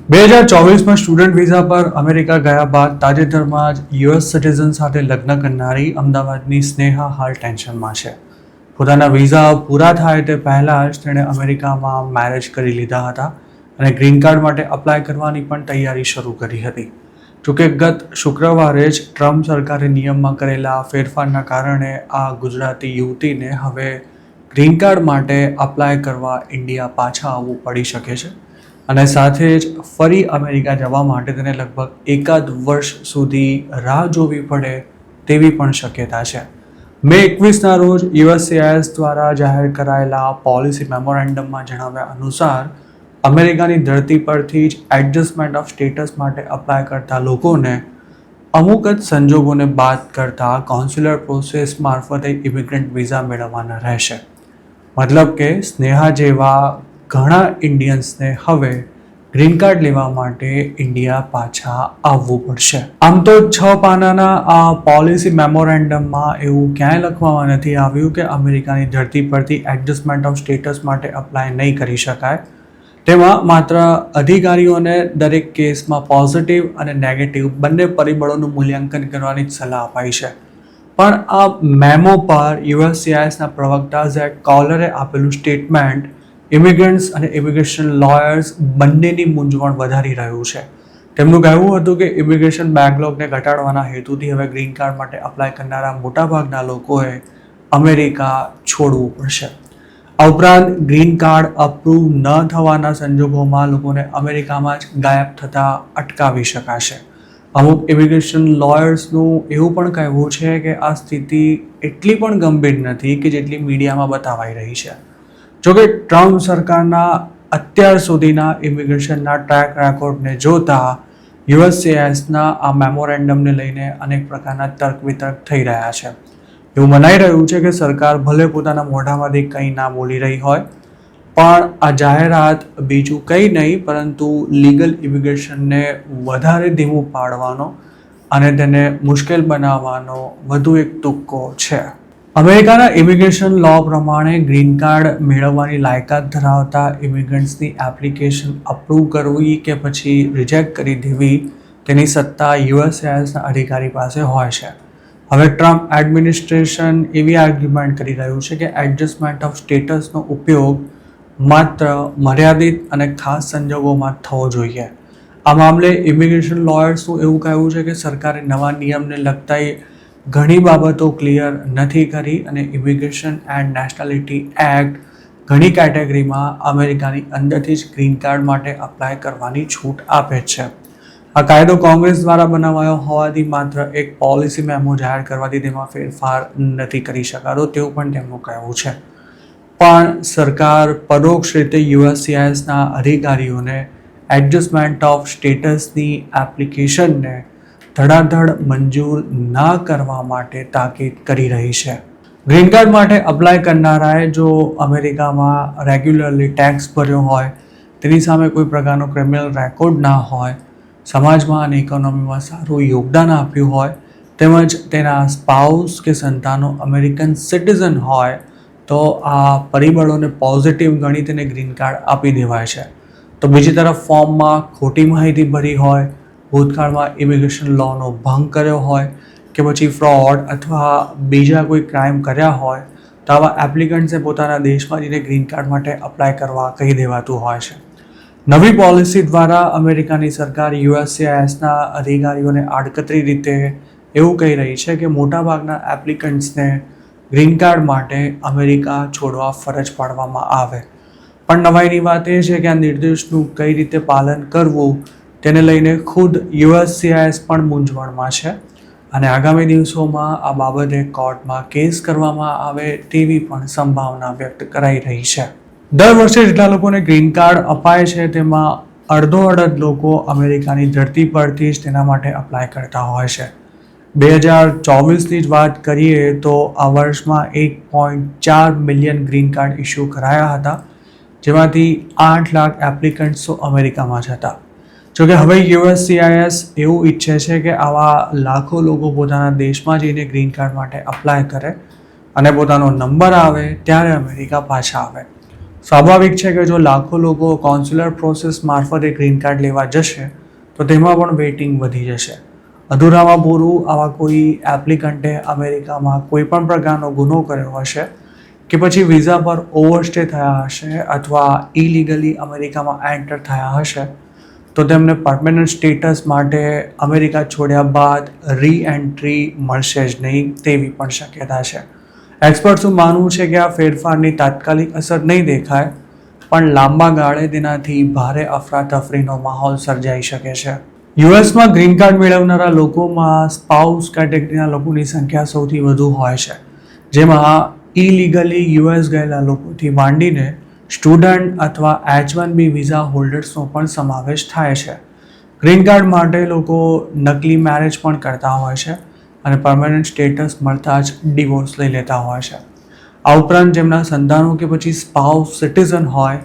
2024માં student visa પર America ગયા બાદ તાજેતરમાં જ યુએસ સિટીઝન સાથે લગ્ન કરનારી અમદાવાદની સ્નેહા હાલ ટેન્શનમાં છે. પોતાના વિઝા પૂરા થાય તે પહેલાં જ તેણે અમેરિકામાં મેરેજ કરી લીધા હતા અને ગ્રીન કાર્ડ માટે અપ્લાય કરવાની પણ તૈયારી શરૂ કરી હતી. જોકે ગત શુક્રવારે જ ટ્રમ્પ સરકારે નિયમમાં કરેલા ફેરફારના કારણે આ ગુજરાતી યુવતીને હવે ગ્રીન કાર્ડ માટે અપ્લાય કરવા ઇન્ડિયા પાછા આવવું પડી શકે છે અને સાથે જ ફરી અમેરિકા જવા માટે તેને લગભગ એકાદ વર્ષ સુધી રાહ જોવી પડે તેવી પણ શક્યતા છે. મે 21ના રોજ યુએસસીઆઈએસ દ્વારા જાહેર કરાયેલા પોલિસી મેમોરેન્ડમમાં જણાવ્યા અનુસાર અમેરિકાની ધરતી પરથી જ એડજસ્ટમેન્ટ ઓફ સ્ટેટસ માટે અપ્લાય કરતા લોકોને અમુક જ સંજોગોને બાદ કરતા કોન્સ્યુલર પ્રોસેસ મારફતે ઇમિગ્રન્ટ વિઝા મેળવવાના રહેશે. મતલબ કે સ્નેહા જેવા ઘણા ઇન્ડિયન્સને હવે ગ્રીન કાર્ડ લેવા માટે ઇન્ડિયા પાછા આવવું પડશે. આમ તો 6 પાનાના આ પોલિસી મેમોરેન્ડમમાં એવું ક્યાંય લખવામાં નથી આવ્યું કે અમેરિકાની ધરતી પરથી એડજસ્ટમેન્ટ ઓફ સ્ટેટસ માટે અપ્લાય નહીં કરી શકાય. તેમાં માત્ર અધિકારીઓને દરેક કેસમાં પોઝિટિવ અને નેગેટિવ બંને પરિબળોનું મૂલ્યાંકન કરવાની જ સલાહ અપાઈ છે. પણ આ મેમો પર યુએસસીઆઈએસના પ્રવક્તા ઝેક કોલરે આપેલું સ્ટેટમેન્ટ ઇમિગ્રન્ટ્સ અને ઇમિગ્રેશન લોયર્સ બંનેની મૂંઝવણ વધારી રહ્યું છે. તેમનું કહેવું હતું કે ઇમિગ્રેશન બેકલોગને ઘટાડવાના હેતુથી હવે ગ્રીન કાર્ડ માટે અપ્લાય કરનારા મોટાભાગના લોકોએ અમેરિકા છોડવું પડશે. આ ઉપરાંત ગ્રીન કાર્ડ અપ્રૂવ ન થવાના સંજોગોમાં લોકોને અમેરિકામાં જ ગાયબ થતાં અટકાવી શકાશે. અમુક ઇમિગ્રેશન લોયર્સનું એવું પણ કહેવું છે કે આ સ્થિતિ એટલી પણ ગંભીર નથી કે જેટલી મીડિયામાં બતાવાઈ રહી છે. જોકે ટ્રમ્પ સરકારના અત્યાર સુધીના ઇમિગ્રેશનના ટ્રેક રેકોર્ડને જોતા યુએસસીઆઈએસના આ મેમોરેન્ડમને લઈને અનેક પ્રકારના તર્ક વિતર્ક થઈ રહ્યા છે. એવું મનાઈ રહ્યું છે કે સરકાર ભલે પોતાના મોઢામાંથી કંઈ ના બોલી રહી હોય, પણ આ જાહેરાત બીજું કંઈ નહીં પરંતુ લીગલ ઇમિગ્રેશનને વધારે ધીમું પાડવાનો અને તેને મુશ્કેલ બનાવવાનો વધુ એક તુક્કો છે. અમેરિકાના ઇમિગ્રેશન લો પ્રમાણે ગ્રીન કાર્ડ મેળવવાની લાયકાત ધરાવતા ઇમિગ્રન્ટ્સની એપ્લિકેશન અપ્રૂવ કરવી કે પછી રિજેક્ટ કરી દેવી તેની સત્તા યુએસસીઆઈએસના અધિકારી પાસે હોય છે. હવે ટ્રમ્પ એડમિનિસ્ટ્રેશન એવી આર્ગ્યુમેન્ટ કરી રહ્યું છે કે એડજસ્ટમેન્ટ ઓફ સ્ટેટસનો ઉપયોગ માત્ર મર્યાદિત અને ખાસ સંજોગોમાં થવો જોઈએ. આ મામલે ઇમિગ્રેશન લોયર્સનું એવું કહેવું છે કે સરકારે નવા નિયમને લગતા ઘણી બાબતો ક્લિયર નથી કરી અને ઇમિગ્રેશન એન્ડ નેશનાલિટી એક્ટ ઘણી કેટેગરીમાં અમેરિકાની અંદરથી જ ગ્રીન કાર્ડ માટે અપ્લાય કરવાની છૂટ આપે છે. આ કાયદો કોંગ્રેસ દ્વારા બનાવાયો હોવાથી માત્ર એક પોલિસી મેમો જાહેર કરવાથી તેમાં ફેરફાર નથી કરી શકાતો તેવું પણ તેમનું કહેવું છે. પણ સરકાર પરોક્ષ રીતે યુએસસીઆઈએસના અધિકારીઓને એડજસ્ટમેન્ટ ઓફ સ્ટેટસની એપ્લિકેશનને ધડાધડ મંજૂર ના કરવા માટે તાકીદ કરી રહી છે. ગ્રીન કાર્ડ માટે અપ્લાય કરનારાએ જો અમેરિકામાં રેગ્યુલરલી ટેક્સ ભર્યો હોય, તેની સામે કોઈ પ્રકારનો ક્રિમિનલ રેકોર્ડ ના હોય, સમાજમાં અને ઇકોનોમીમાં સારું યોગદાન આપ્યું હોય, તેમજ તેના સ્પાઉસ કે સંતાનો અમેરિકન સિટીઝન હોય તો આ પરિબળોને પોઝિટિવ ગણી તેને ગ્રીન કાર્ડ આપી દેવાય છે. તો બીજી તરફ ફોર્મમાં ખોટી માહિતી ભરી હોય, ભૂતકાળમાં ઇમિગ્રેશન લોનો ભંગ કર્યો હોય કે પછી ફ્રોડ અથવા બીજા કોઈ ક્રાઇમ કર્યા હોય તો આવા એપ્લિકન્ટ્સે પોતાના દેશમાં જઈને ગ્રીન કાર્ડ માટે અપ્લાય કરવા કહી દેવાતું હોય છે. નવી પોલિસી દ્વારા અમેરિકાની સરકાર યુએસસીઆઈએસના અધિકારીઓને આડકતરી રીતે એવું કહી રહી છે કે મોટાભાગના એપ્લિકન્ટ્સને ગ્રીન કાર્ડ માટે અમેરિકા છોડવા ફરજ પાડવામાં આવે. પણ નવાઈની વાત એ છે કે આ નિર્દેશનું કઈ રીતે પાલન કરવું તેને લઈને ખુદ યુએસસીઆઈએસ પણ મૂંઝવણમાં છે અને આગામી દિવસોમાં આ બાબતે કોર્ટમાં કેસ કરવામાં આવે તેવી પણ સંભાવના વ્યક્ત કરાઈ રહી છે. દર વર્ષે જેટલા લોકોને ગ્રીન કાર્ડ અપાય છે તેમાં અડધો લોકો અમેરિકાની ધરતી પરથી જ તેના માટે અપ્લાય કરતા હોય છે. 2024ની જ વાત કરીએ તો આ વર્ષમાં 1.4 મિલિયન ગ્રીન કાર્ડ ઇસ્યુ કરાયા હતા, જેમાંથી 8 લાખ એપ્લિકન્ટ્સ તો અમેરિકામાં જ હતા. જોકે હવે યુએસસીઆઈએસ એવું ઈચ્છે છે કે આવા લાખો લોકો પોતાના દેશમાં જઈને ગ્રીન કાર્ડ માટે અપ્લાય કરે અને પોતાનો નંબર આવે ત્યારે અમેરિકા પાછા આવે. સ્વાભાવિક છે કે જો લાખો લોકો કોન્સ્યુલર પ્રોસેસ મારફતે ગ્રીન કાર્ડ લેવા જશે તો તેમાં પણ વેઇટિંગ વધી જશે. અધૂરામાં પૂરું, આવા કોઈ એપ્લિકન્ટે અમેરિકામાં કોઈ પણ પ્રકારનો ગુનો કર્યો હશે કે પછી વિઝા પર ઓવરસ્ટે થયા હશે અથવા ઇલીગલી અમેરિકામાં એન્ટર થયા હશે તો તેમને પરમેનન્ટ સ્ટેટસ માટે અમેરિકા છોડ્યા બાદ રી એન્ટ્રી મળશે જ નહીં તેવી પણ શક્યતા છે. એક્સપર્ટ્સનું માનવું છે કે આ ફેરફારની તાત્કાલિક અસર નહીં દેખાય પણ લાંબા ગાળે તેનાથી ભારે અફરાતફરીનો માહોલ સર્જાઈ શકે છે. યુએસમાં ગ્રીન કાર્ડ મેળવનારા લોકોમાં સ્પાઉસ કેટેગરીના લોકોની સંખ્યા સૌથી વધુ હોય છે, જેમાં ઇલીગલી યુએસ ગયેલા લોકોથી માંડીને સ્ટુડન્ટ અથવા H1B વિઝા હોલ્ડર્સનો પણ સમાવેશ થાય છે. ગ્રીન કાર્ડ માટે લોકો નકલી મેરેજ પણ કરતા હોય છે અને પરમેનન્ટ સ્ટેટસ મળતા જ ડિવોર્સ લઈ લેતા હોય છે. આ ઉપરાંત જેમના સંતાનો કે પછી સ્પાઉસ સિટીઝન હોય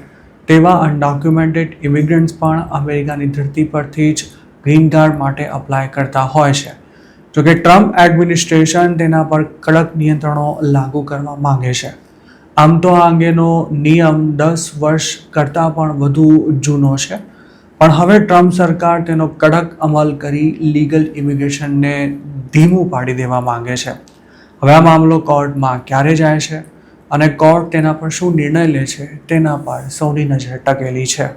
તેવા અનડોક્યુમેન્ટેડ ઇમિગ્રન્ટ્સ પણ અમેરિકાની ધરતી પરથી જ ગ્રીન કાર્ડ માટે અપ્લાય કરતા હોય છે. જોકે ટ્રમ્પ એડમિનિસ્ટ્રેશન તેના પર કડક નિયંત્રણો લાગુ કરવા માંગે છે. આમ તો આ અંગેનો નિયમ 10 વર્ષ કરતાં પણ વધુ જૂનો છે, પણ હવે ટ્રમ્પ સરકાર તેનો કડક અમલ કરી લીગલ ઇમિગ્રેશનને ધીમું પાડી દેવા માંગે છે. હવે આ મામલો કોર્ટમાં ક્યારે જાય છે અને કોર્ટ તેના પર શું નિર્ણય લે છે તેના પર સૌની નજર ટકેલી છે.